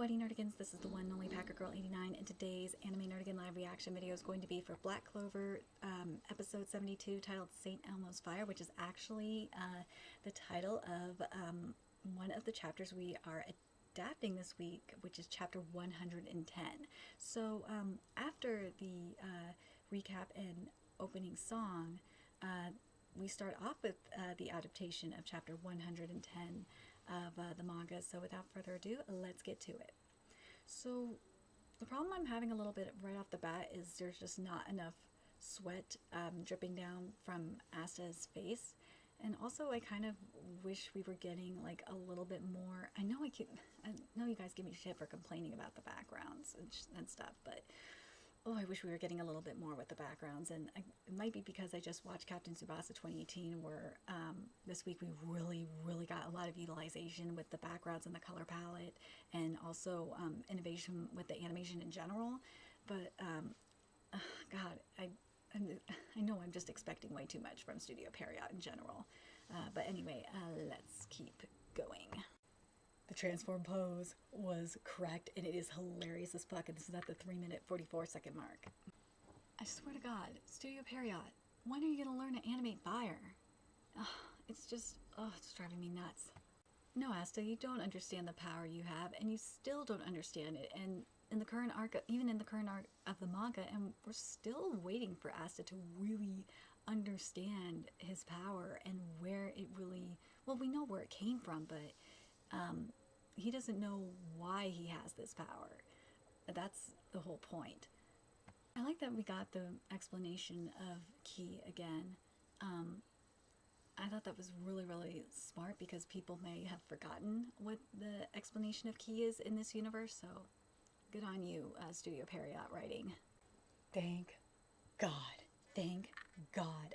Flighty Nerdigans, this is the one and only Packer Girl 89, and today's anime nerdigan live reaction video is going to be for Black Clover episode 72 titled St. Elmo's Fire, which is actually the title of one of the chapters we are adapting this week, which is chapter 110. So after the recap and opening song, we start off with the adaptation of chapter 110 of the manga. So without further ado, let's get to it. So the problem I'm having a little bit right off the bat is there's just not enough sweat dripping down from Asta's face. And also I kind of wish we were getting like a little bit more. I know you guys give me shit for complaining about the backgrounds and stuff, but oh, I wish we were getting a little bit more with the backgrounds. And it might be because I just watched Captain Tsubasa 2018, where this week we really got a lot of utilization with the backgrounds and the color palette, and also innovation with the animation in general. But God, I know I'm just expecting way too much from Studio Period in general. But anyway, let's keep going. The transform pose was correct, and it is hilarious as fuck, and this is at the 3-minute 44-second mark. I swear to God, Studio Period, when are you gonna learn to animate fire? It's driving me nuts. No, Asta, you don't understand the power you have, and you still don't understand it, and in the current arc, even in the current arc of the manga, and we're still waiting for Asta to really understand his power and where it really, well, we know where it came from, but he doesn't know why he has this power. That's the whole point. I like that we got the explanation of ki again. I thought that was really smart, because people may have forgotten what the explanation of ki is in this universe, so good on you, Studio Period writing. Thank God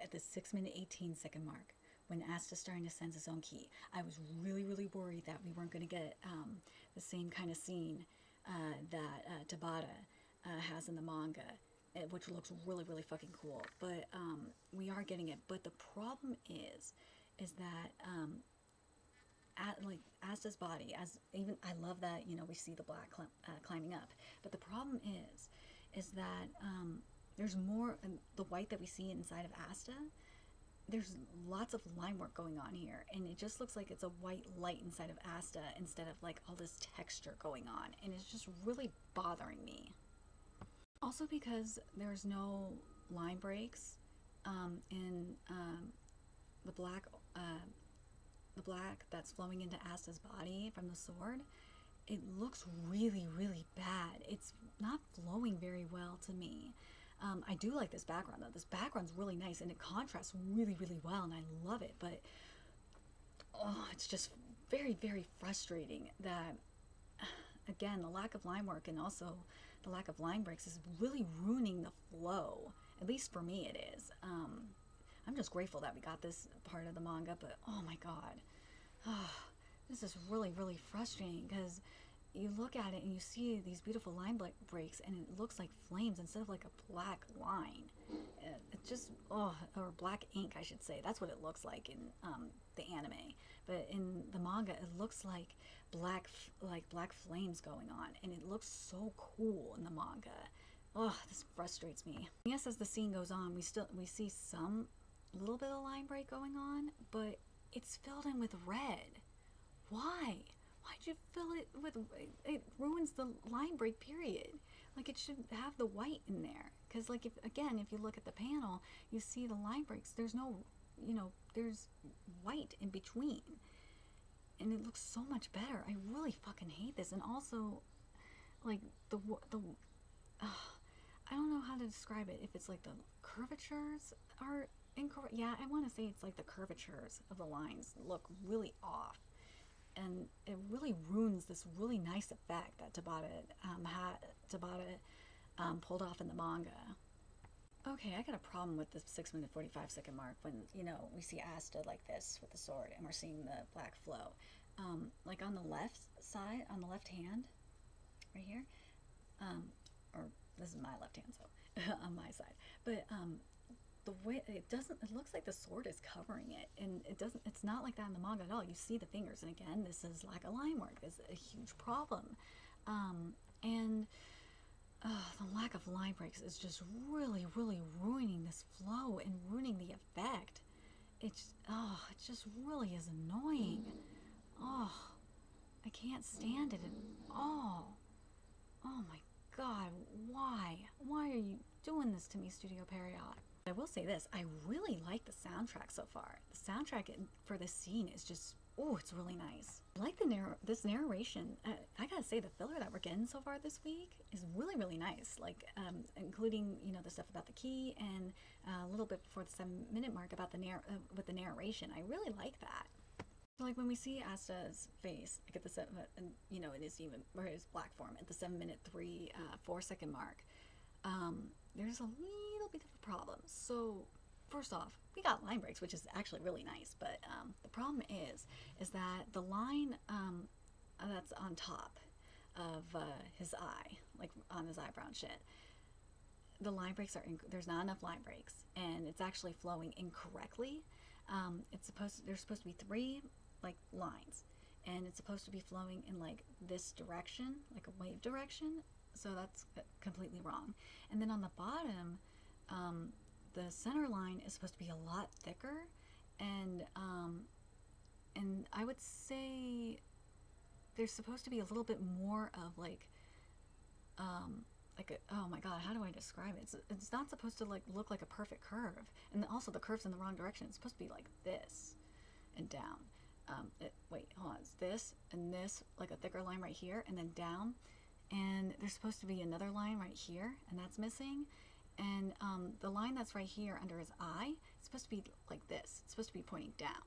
at the 6-minute 18-second mark, when Asta's starting to sense his own ki. I was really worried that we weren't going to get the same kind of scene that Tabata has in the manga, which looks really fucking cool. But we are getting it. But the problem is that like Asta's body, I love that, you know, we see the black climbing up. But the problem is that there's more, the white that we see inside of Asta, there's lots of line work going on here, and it just looks like it's a white light inside of Asta instead of like all this texture going on, and it's just really bothering me. Also because there's no line breaks in the black that's flowing into Asta's body from the sword. It looks really bad. It's not flowing very well to me. I do like this background though. This background's really nice, and it contrasts really well, and I love it. But oh, it's just very frustrating that, again, the lack of line work and also the lack of line breaks is really ruining the flow. At least for me it is. I'm just grateful that we got this part of the manga, but oh my God. This is really frustrating, because you look at it and you see these beautiful line breaks, and it looks like flames instead of like a black line. It just, or black ink, I should say. That's what it looks like in the anime. But in the manga, it looks like black flames going on, and it looks so cool in the manga. Oh, this frustrates me. Yes, as the scene goes on, we see some little bit of line break going on, but it's filled in with red. Why? Why'd you fill it with, it ruins the line break, period. Like, it should have the white in there. Because, like, if you look at the panel, you see the line breaks. There's no, you know, there's white in between. And it looks so much better. I really fucking hate this. And also, like, I don't know how to describe it. If it's like the curvatures are incorrect. Yeah, I want to say it's like the curvatures of the lines look really off. And it really ruins this really nice effect that Tabata pulled off in the manga. Okay, I got a problem with the 6-minute 45-second mark when, you know, we see Asta like this with the sword, and we're seeing the black flow. Like on the left side, on the left hand, right here, or this is my left hand, so on my side. But the way it looks like the sword is covering it, and it's not like that in the manga at all. You see the fingers, and again, this is lack of line work. This is a huge problem. And the lack of line breaks is just really, really ruining this flow and ruining the effect. It just really is annoying. Oh, I can't stand it at all. Oh my God, why? Why are you doing this to me, Studio Period? I will say this, I really like the soundtrack so far. The soundtrack for this scene is just, oh, it's really nice. I like this narration. I gotta say, the filler that we're getting so far this week is really, really nice. Like, including, you know, the stuff about the key and a little bit before the 7-minute mark about with the narration. I really like that. Like when we see Asta's face, like at the you know, in his even or his black form at the 7-minute 4 second mark, there's a little bit of a problem. So first off, we got line breaks, which is actually really nice. But the problem is that the line that's on top of his eye, like on his eyebrow and shit, the line breaks there's not enough line breaks, and it's actually flowing incorrectly. There's supposed to be 3 like lines, and it's supposed to be flowing in like this direction, like a wave direction, so that's completely wrong. And then on the bottom, the center line is supposed to be a lot thicker, and I would say there's supposed to be a little bit more of like oh my God, how do I describe it? It's not supposed to like look like a perfect curve, and also the curve's in the wrong direction. It's supposed to be like this and down. Wait, hold on. It's this and this, like a thicker line right here, and then down. And there's supposed to be another line right here, and that's missing. And the line that's right here under his eye is supposed to be like this. It's supposed to be pointing down,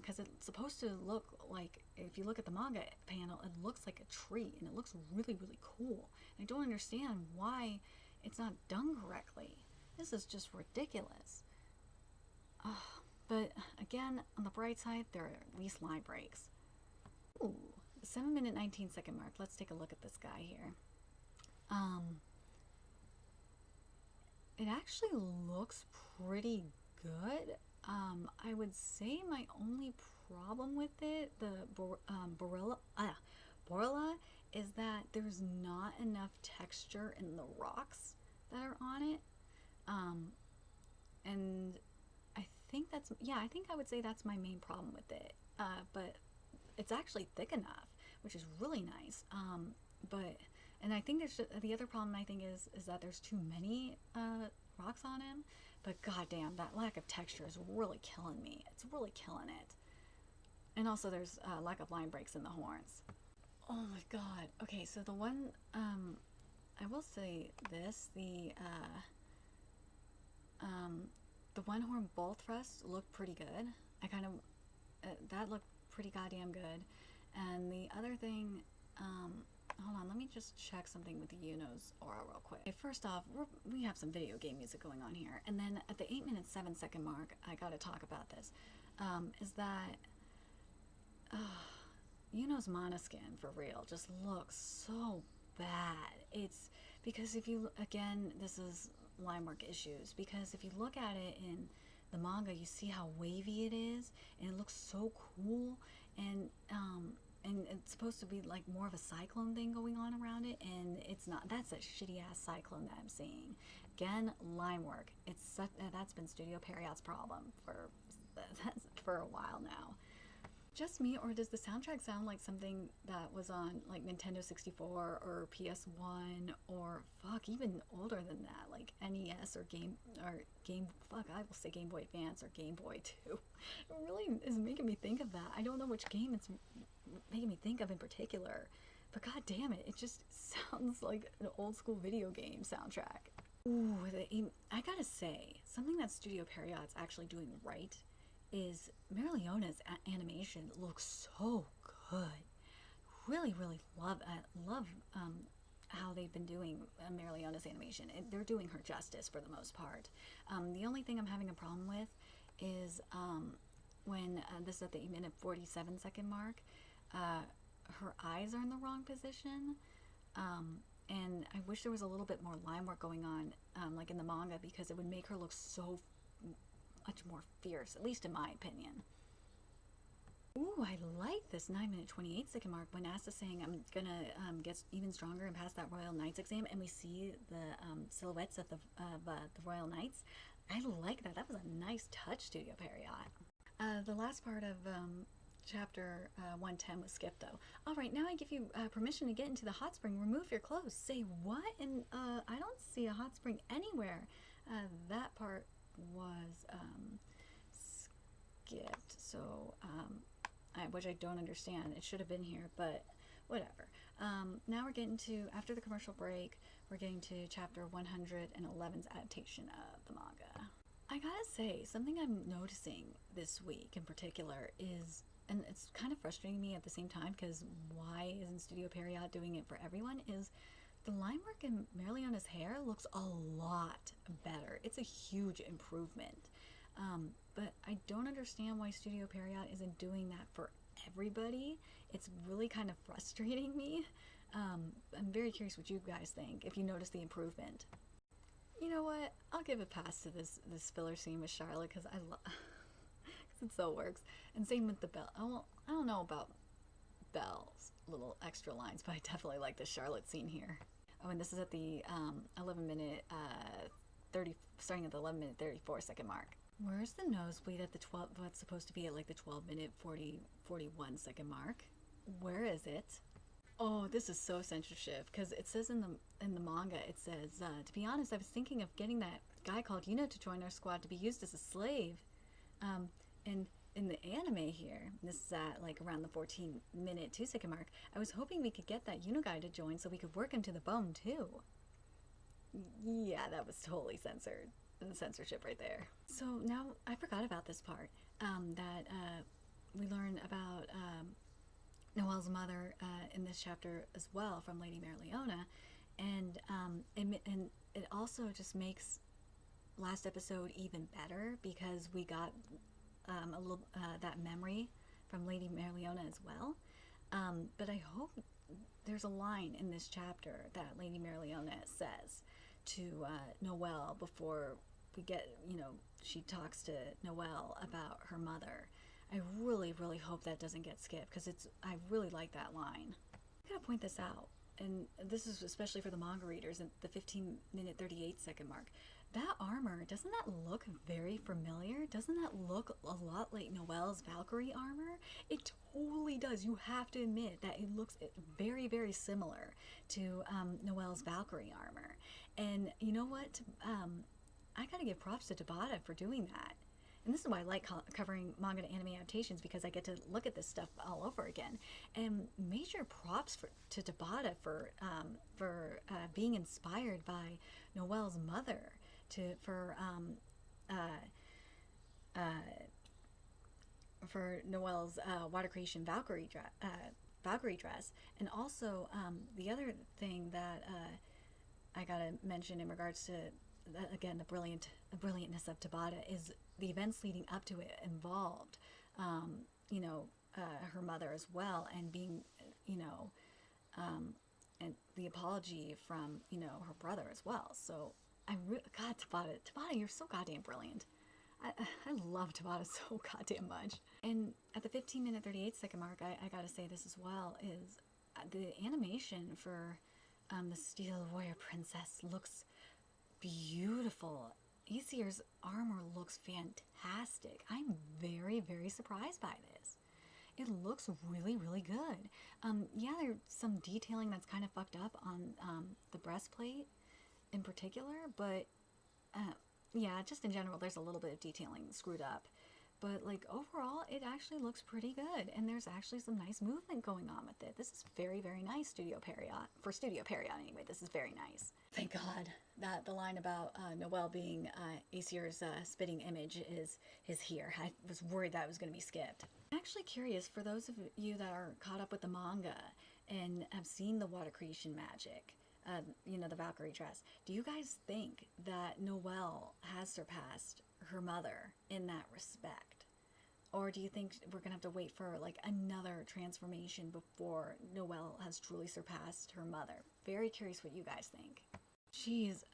because it's supposed to look like, if you look at the manga panel, it looks like a tree, and it looks really, really cool. And I don't understand why it's not done correctly. This is just ridiculous. But again, on the bright side, there are at least line breaks. Ooh, the 7-minute 19 second mark. Let's take a look at this guy here. It actually looks pretty good. I would say my only problem with it, the Borilla, is that there's not enough texture in the rocks that are on it. And I think I think I would say that's my main problem with it. But it's actually thick enough, which is really nice. And I think there's the other problem I think is that there's too many rocks on him. But goddamn, that lack of texture is really killing me. It's really killing it. And also there's lack of line breaks in the horns. Oh my God. Okay, so the one I will say this, the one horn bull thrust looked pretty good. I kind of that looked pretty goddamn good. And the other thing, hold on, let me just check something with the Yuno's aura real quick. Okay, first off, we have some video game music going on here. And then at the 8-minute 7 second mark, I gotta talk about this, is that Yuno's Monoskin, for real, just looks so bad. It's because if you, again, this is line work issues, because if you look at it in the manga, you see how wavy it is, and it looks so cool, and it's supposed to be like more of a cyclone thing going on around it, and it's not. That's a shitty ass cyclone that I'm seeing. Again, line work. That's been Studio Period's problem for a while now. Just me, or does the soundtrack sound like something that was on like Nintendo 64 or PS1 or fuck, even older than that, like NES or Game fuck, I will say Game Boy Advance or Game Boy too. It really is making me think of that. I don't know which game it's making me think of in particular, but god damn it, it just sounds like an old school video game soundtrack. Ooh, I gotta say, something that Studio Period's actually doing right is Merleona's animation looks so good. Really, really love how they've been doing Merleona's animation. They're doing her justice for the most part. The only thing I'm having a problem with is when this is at the 8-minute 47 second mark, her eyes are in the wrong position, and I wish there was a little bit more line work going on, like in the manga, because it would make her look so much more fierce, at least in my opinion. Ooh, I like this 9-minute 28-second mark when Asta's saying I'm gonna get even stronger and pass that Royal Knights exam, and we see the silhouettes of the Royal Knights. I like that. That was a nice touch, Studio Period. The last part of chapter 110 was skipped though. All right, now I give you permission to get into the hot spring. Remove your clothes. Say what? And I don't see a hot spring anywhere. That part was skipped. So which I don't understand. It should have been here, but whatever. Now we're getting to, after the commercial break, we're getting to chapter 111's adaptation of the manga. I gotta say, something I'm noticing this week in particular is, and it's kind of frustrating me at the same time because why isn't Studio Period doing it for everyone, is the line work in Merliona's hair looks a lot better. It's a huge improvement. But I don't understand why Studio Period isn't doing that for everybody. It's really kind of frustrating me. I'm very curious what you guys think, if you notice the improvement. You know what? I'll give a pass to this filler scene with Charlotte because because it so works. And same with the Belle. Oh, I don't know about Belle's little extra lines, but I definitely like the Charlotte scene here. Oh, and this is at the 11-minute 30, starting at the 11-minute 34-second mark. Where's the nosebleed at the 12? What's supposed to be at like the 12-minute 41-second mark? Where is it? Oh, this is so censorship because it says in the manga, it says, to be honest, I was thinking of getting that guy called Yuno to join our squad to be used as a slave. And in the anime here, this is at like around the 14-minute 2-second mark, I was hoping we could get that Yuno guy to join so we could work him to the bone too. Yeah, that was totally censored. The censorship right there. So now I forgot about this part, that we learn about Noelle's mother in this chapter as well from Lady Merliona, and it also just makes last episode even better because we got a little that memory from Lady Merliona as well. But I hope there's a line in this chapter that Lady Merliona says to Noelle before we get, she talks to Noelle about her mother. I really, really hope that doesn't get skipped because I really like that line. I gotta point this out, and this is especially for the manga readers at the 15-minute 38-second mark. That armor, doesn't that look very familiar? Doesn't that look a lot like Noelle's Valkyrie armor? It totally does. You have to admit that it looks very, very similar to Noelle's Valkyrie armor. And you know what? I gotta give props to Tabata for doing that. And this is why I like covering manga to anime adaptations, because I get to look at this stuff all over again. And major props to Tabata for being inspired by Noelle's mother for Noelle's water creation Valkyrie dress. And also the other thing that I gotta mention in regards to again the brilliantness of Tabata is the events leading up to it involved her mother as well, and being and the apology from her brother as well. So God, Tabata, you're so goddamn brilliant. I love Tabata so goddamn much. And at the 15-minute 38-second mark, I gotta say this as well, is the animation for the Steel Warrior Princess looks beautiful. Aesir's armor looks fantastic. I'm very, very surprised by this. It looks really, really good. Yeah, there's some detailing that's kind of fucked up on the breastplate in particular, but yeah, just in general, there's a little bit of detailing screwed up. But like overall, it actually looks pretty good, and there's actually some nice movement going on with it. This is very, very nice, Studio Period. For Studio Period, anyway, this is very nice. Thank God that the line about Noelle being Aesir's spitting image is here. I was worried that was going to be skipped. I'm actually curious, for those of you that are caught up with the manga and have seen the water creation magic, the Valkyrie dress, do you guys think that Noelle has surpassed her mother in that respect? Or do you think we're gonna have to wait for like another transformation before Noelle has truly surpassed her mother? Very curious what you guys think. Jeez,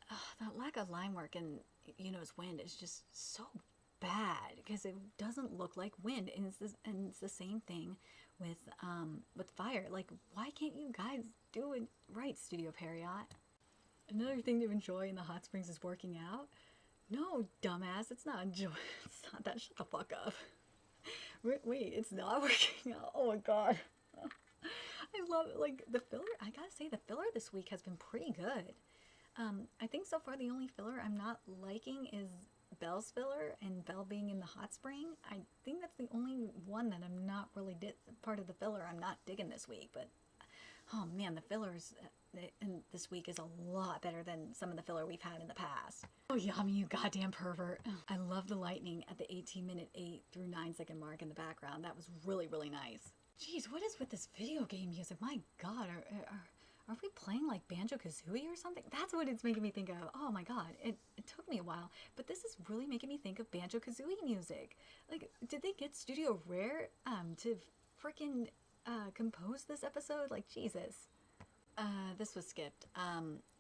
that lack of line work in Yuno's Wind is just so bad because it doesn't look like wind, and it's the same thing with fire. Like, why can't you guys do it right, Studio Period? Another thing to enjoy in the hot springs is working out. No, dumbass, it's not enjoy. It's not that. Shut the fuck up. Wait, it's not working out. Oh my god. I love it. Like, the filler, I gotta say, the filler this week has been pretty good. I think so far the only filler I'm not liking is Belle's filler, and Belle being in the hot spring. I think that's the only one that I'm not really part of the filler I'm not digging this week. But oh man, the fillers in this week is a lot better than some of the filler we've had in the past. Oh Yami, you goddamn pervert. I love the lightning at the 18-minute 8 through 9 second mark in the background. That was really, really nice. Jeez, what is with this video game music? My god, are we playing like Banjo-Kazooie or something? That's what it's making me think of. Oh my god, it took me a while, but this is really making me think of Banjo-Kazooie music. Like, did they get Studio Rare to freaking compose this episode? Like, Jesus. This was skipped.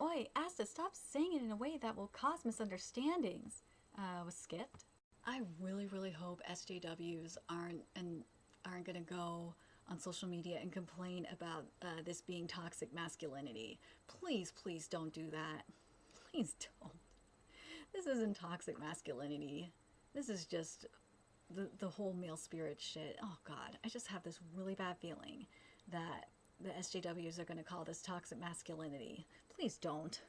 Oi, Asta, stop saying it in a way that will cause misunderstandings. Was skipped. I really, really hope SJWs aren't gonna go on social media and complain about this being toxic masculinity. Please, please don't do that. Please don't. This isn't toxic masculinity. This is just the whole male spirit shit. Oh god, I just have this really bad feeling that the SJWs are going to call this toxic masculinity. Please don't.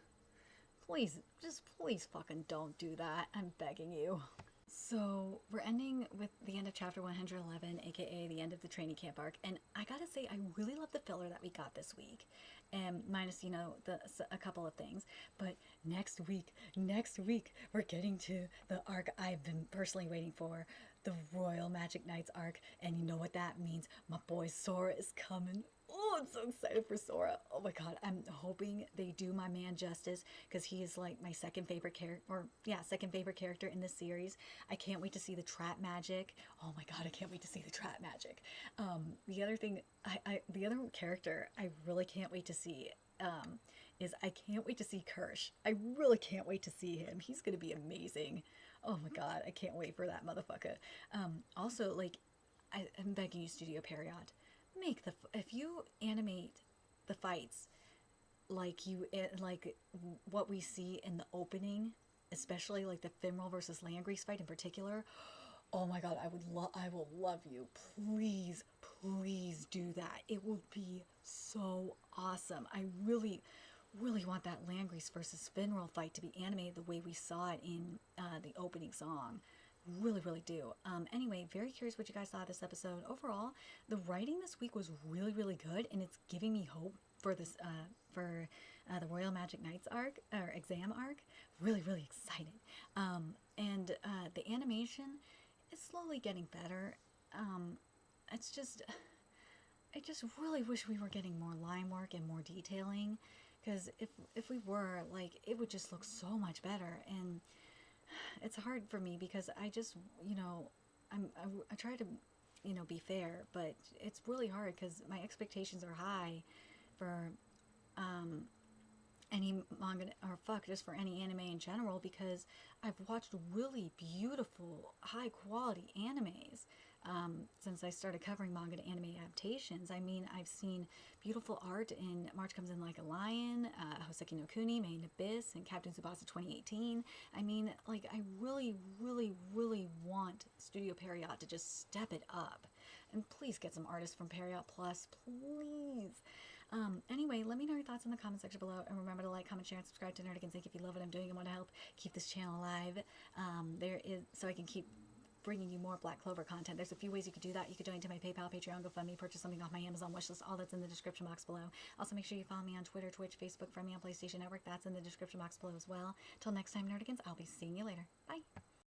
Please, just please fucking don't do that. I'm begging you. So we're ending with the end of chapter 111, aka the end of the training camp arc, and I gotta say I really love the filler that we got this week, and minus, you know, a couple of things. But next week we're getting to the arc I've been personally waiting for, the Royal Magic Knights arc, and you know what that means. My boy Sora is coming. Oh, I'm so excited for Sora. Oh my god, I'm hoping they do my man justice, because he is like my second favorite character in this series. I can't wait to see the trap magic. Oh my god, I can't wait to see the trap magic. The other thing, the other character I really can't wait to see is I can't wait to see Kirsch. I really can't wait to see him. He's gonna be amazing. Oh my god, I can't wait for that motherfucker. Also, like, I'm begging you, Studio Period, if you animate the fights like what we see in the opening, especially like the Finral versus Landgrease fight in particular, oh my god, I will love you. Please, please do that. It will be so awesome. I really, really want that Landgrease versus Finral fight to be animated the way we saw it in the opening song. Really, really do. Anyway, very curious what you guys thought of this episode. Overall, the writing this week was really, really good, and it's giving me hope for this, the Royal Magic Knights arc, or exam arc. Really, really excited. And the animation is slowly getting better. It's just, I just really wish we were getting more line work and more detailing, because if we were, like, it would just look so much better. And it's hard for me because I just, you know, I try to, you know, be fair, but it's really hard because my expectations are high for any manga, or just for any anime in general, because I've watched really beautiful, high quality animes since I started covering manga to anime adaptations. I mean, I've seen beautiful art in March Comes In Like a Lion, Hoseki no Kuni, Made in Abyss, and Captain Tsubasa 2018. I mean, like, I really, really, really want Studio Period to just step it up. And please get some artists from Period Plus, please. Anyway, let me know your thoughts in the comment section below, and remember to like, comment, share, and subscribe to Nerdigans Inc. if you love what I'm doing and want to help keep this channel alive. So I can keep bringing you more Black Clover content. There's a few ways you could do that. You could donate to my PayPal, Patreon, GoFundMe, purchase something off my Amazon wishlist. All that's in the description box below. Also, make sure you follow me on Twitter, Twitch, Facebook, friend me on PlayStation Network. That's in the description box below as well. Till next time, Nerdigans, I'll be seeing you later. Bye!